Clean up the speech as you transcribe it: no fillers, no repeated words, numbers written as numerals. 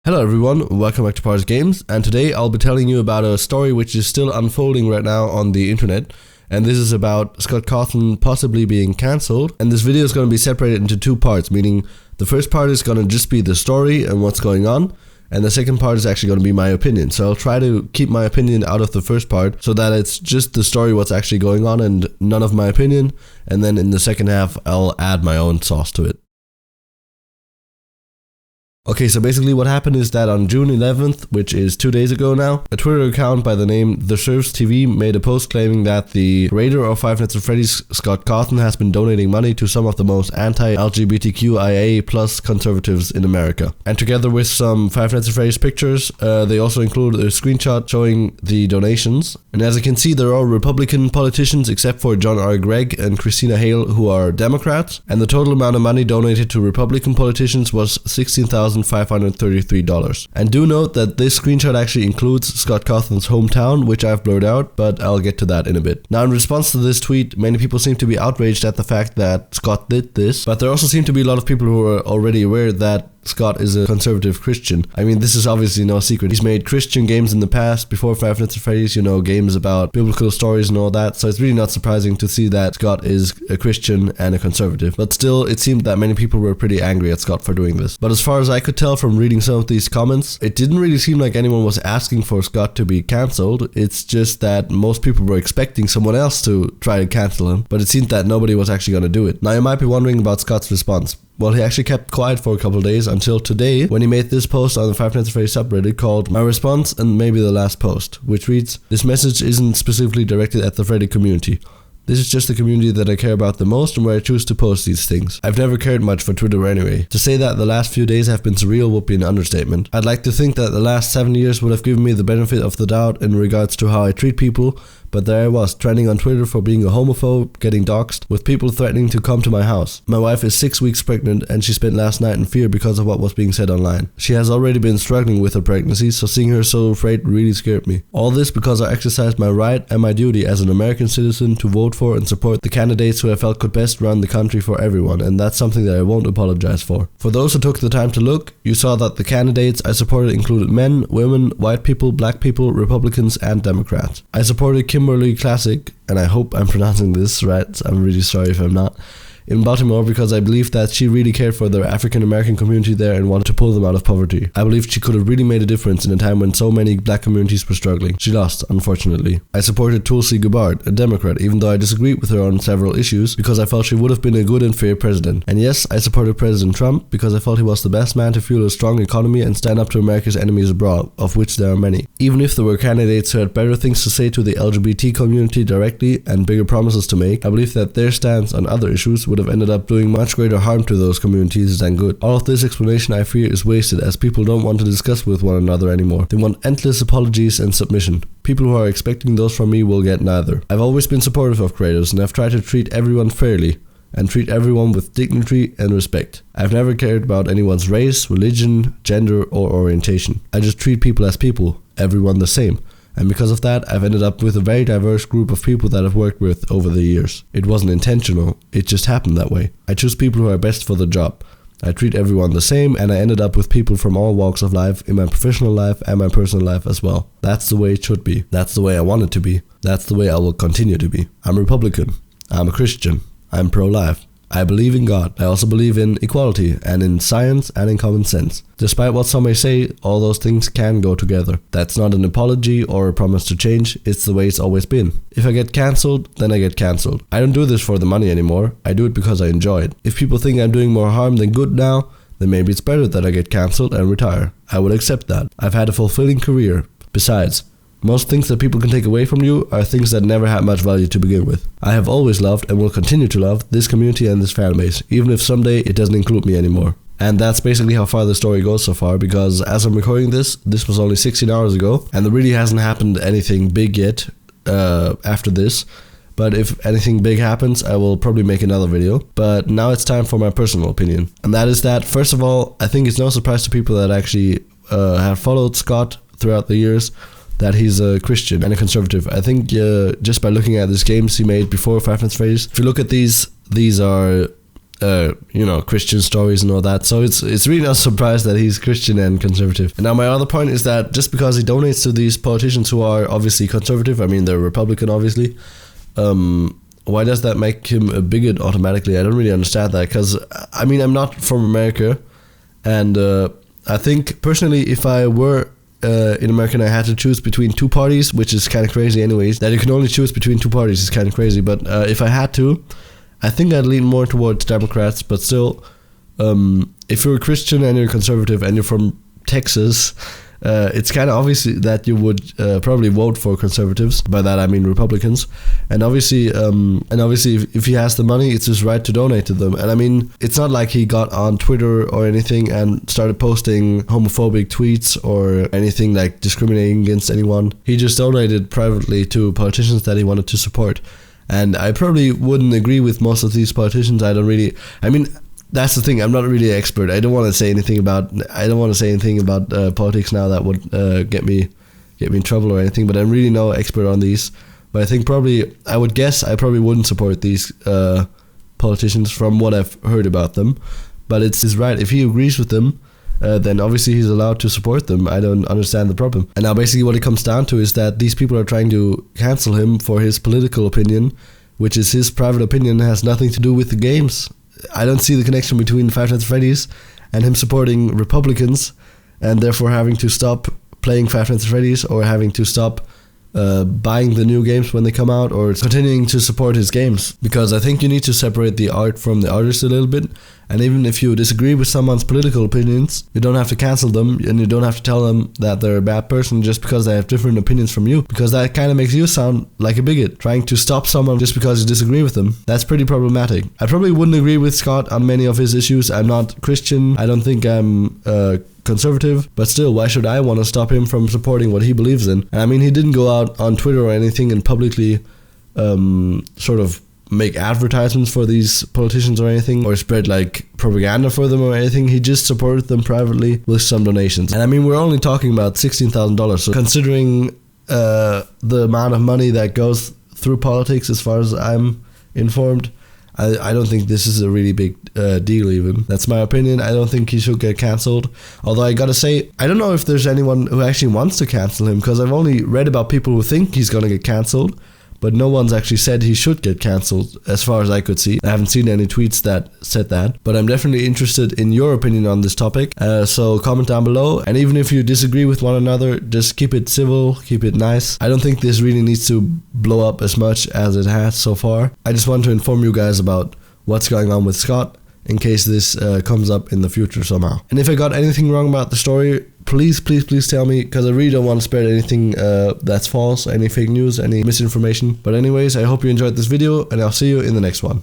Hello everyone, welcome back to Parts Games, and today I'll be telling you about a story which is still unfolding right now on the internet, and this is about Scott Cawthon possibly being cancelled. And this video is going to be separated into two parts, meaning the first part is going to just be the story and what's going on, and the second part is actually going to be my opinion. So I'll try to keep my opinion out of the first part so that it's just the story, what's actually going on, and none of my opinion, and then in the second half I'll add my own sauce to it. Okay, so basically what happened is that on June 11th, which is 2 days ago now, a Twitter account by the name The Serves TV made a post claiming that the creator of Five Nights at Freddy's, Scott Cawthon, has been donating money to some of the most anti-LGBTQIA plus conservatives in America. And together with some Five Nights at Freddy's pictures, they also included a screenshot showing the donations. And as you can see, they're all Republican politicians except for John R. Gregg and Christina Hale, who are Democrats. And the total amount of money donated to Republican politicians was $16,533. And do note that this screenshot actually includes Scott Cawthon's hometown, which I've blurred out, but I'll get to that in a bit. Now, in response to this tweet, many people seem to be outraged at the fact that Scott did this, but there also seem to be a lot of people who are already aware that Scott is a conservative Christian. I mean, this is obviously no secret. He's made Christian games in the past, before Five Nights at Freddy's, games about biblical stories and all that, so it's really not surprising to see that Scott is a Christian and a conservative. But still, it seemed that many people were pretty angry at Scott for doing this. But as far as I could tell from reading some of these comments, it didn't really seem like anyone was asking for Scott to be cancelled. It's just that most people were expecting someone else to try to cancel him, but it seemed that nobody was actually going to do it. Now, you might be wondering about Scott's response. Well, he actually kept quiet for a couple of days until today, when he made this post on the Five Nights at Freddy's subreddit called My Response and Maybe the Last Post, which reads, "This message isn't specifically directed at the Freddy community. This is just the community that I care about the most and where I choose to post these things. I've never cared much for Twitter anyway. To say that the last few days have been surreal would be an understatement. I'd like to think that the last 7 years would have given me the benefit of the doubt in regards to how I treat people, but there I was, trending on Twitter for being a homophobe, getting doxxed, with people threatening to come to my house. My wife is 6 weeks pregnant and she spent last night in fear because of what was being said online. She has already been struggling with her pregnancy, so seeing her so afraid really scared me. All this because I exercised my right and my duty as an American citizen to vote for and support the candidates who I felt could best run the country for everyone, and that's something that I won't apologize for. For those who took the time to look, you saw that the candidates I supported included men, women, white people, black people, Republicans, and Democrats. I supported Kimberly Classic, and I hope I'm pronouncing this right, I'm really sorry if I'm not, in Baltimore, because I believe that she really cared for the African American community there and wanted to pull them out of poverty. I believe she could have really made a difference in a time when so many black communities were struggling. She lost, unfortunately. I supported Tulsi Gabbard, a Democrat, even though I disagreed with her on several issues, because I felt she would have been a good and fair president. And yes, I supported President Trump, because I felt he was the best man to fuel a strong economy and stand up to America's enemies abroad, of which there are many. Even if there were candidates who had better things to say to the LGBT community directly and bigger promises to make, I believe that their stance on other issues would have ended up doing much greater harm to those communities than good. All of this explanation, I fear, is wasted, as people don't want to discuss with one another anymore. They want endless apologies and submission. People who are expecting those from me will get neither. I've always been supportive of creators, and I've tried to treat everyone fairly and treat everyone with dignity and respect. I've never cared about anyone's race, religion, gender, or orientation. I just treat people as people, everyone the same. And because of that, I've ended up with a very diverse group of people that I've worked with over the years. It wasn't intentional, it just happened that way. I choose people who are best for the job. I treat everyone the same, and I ended up with people from all walks of life in my professional life and my personal life as well. That's the way it should be. That's the way I want it to be. That's the way I will continue to be. I'm Republican. I'm a Christian. I'm pro-life. I believe in God. I also believe in equality and in science and in common sense. Despite what some may say, all those things can go together. That's not an apology or a promise to change, it's the way it's always been. If I get cancelled, then I get cancelled. I don't do this for the money anymore, I do it because I enjoy it. If people think I'm doing more harm than good now, then maybe it's better that I get cancelled and retire. I will accept that. I've had a fulfilling career. Besides, most things that people can take away from you are things that never had much value to begin with. I have always loved and will continue to love this community and this fan base, even if someday it doesn't include me anymore. And that's basically how far the story goes so far, because as I'm recording this was only 16 hours ago, and there really hasn't happened anything big yet after this. But if anything big happens, I will probably make another video. But now it's time for my personal opinion. And that is that, first of all, I think it's no surprise to people that actually have followed Scott throughout the years that he's a Christian and a conservative. I think just by looking at these games he made before Five Nights at Freddy's, if you look at these are Christian stories and all that. So it's really not a surprise that he's Christian and conservative. And now my other point is that just because he donates to these politicians who are obviously conservative, I mean they're Republican obviously, why does that make him a bigot automatically? I don't really understand that, because I mean I'm not from America, and I think personally if I were in America and I had to choose between two parties, which is kind of crazy anyways, that you can only choose between two parties is kind of crazy, but if I had to, I think I'd lean more towards Democrats. But still, if you're a Christian and you're conservative and you're from Texas, it's kind of obvious that you would probably vote for conservatives. By that I mean Republicans. And obviously, if he has the money, it's his right to donate to them. And I mean, it's not like he got on Twitter or anything and started posting homophobic tweets or anything like discriminating against anyone. He just donated privately to politicians that he wanted to support. And I probably wouldn't agree with most of these politicians. I mean, that's the thing. I'm not really an expert. I don't want to say anything about politics now that would get me in trouble or anything. But I'm really no expert on these. But I think I would guess I probably wouldn't support these politicians from what I've heard about them. But it's his right. If he agrees with them, then obviously he's allowed to support them. I don't understand the problem. And now basically what it comes down to is that these people are trying to cancel him for his political opinion, which is his private opinion, has nothing to do with the games. I don't see the connection between Five Nights at Freddy's and him supporting Republicans and therefore having to stop playing Five Nights at Freddy's or having to stop buying the new games when they come out or continuing to support his games. Because I think you need to separate the art from the artist a little bit. And even if you disagree with someone's political opinions, you don't have to cancel them and you don't have to tell them that they're a bad person just because they have different opinions from you. Because that kind of makes you sound like a bigot, trying to stop someone just because you disagree with them. That's pretty problematic. I probably wouldn't agree with Scott on many of his issues. I'm not Christian. I don't think I'm conservative, but still, why should I want to stop him from supporting what he believes in? And I mean, he didn't go out on Twitter or anything and publicly sort of make advertisements for these politicians or anything, or spread like propaganda for them or anything. He just supported them privately with some donations. And I mean, we're only talking about $16,000, so considering the amount of money that goes through politics, as far as I'm informed, I don't think this is a really big deal even. That's my opinion. I don't think he should get cancelled. Although I gotta say, I don't know if there's anyone who actually wants to cancel him, because I've only read about people who think he's gonna get cancelled, but no one's actually said he should get cancelled as far as I could see. I haven't seen any tweets that said that, but I'm definitely interested in your opinion on this topic. So comment down below, and even if you disagree with one another, just keep it civil, keep it nice. I don't think this really needs to blow up as much as it has so far. I just want to inform you guys about what's going on with Scott, in case this comes up in the future somehow. And if I got anything wrong about the story, please tell me, because I really don't want to spread anything that's false, any fake news, any misinformation. But anyways, I hope you enjoyed this video, and I'll see you in the next one.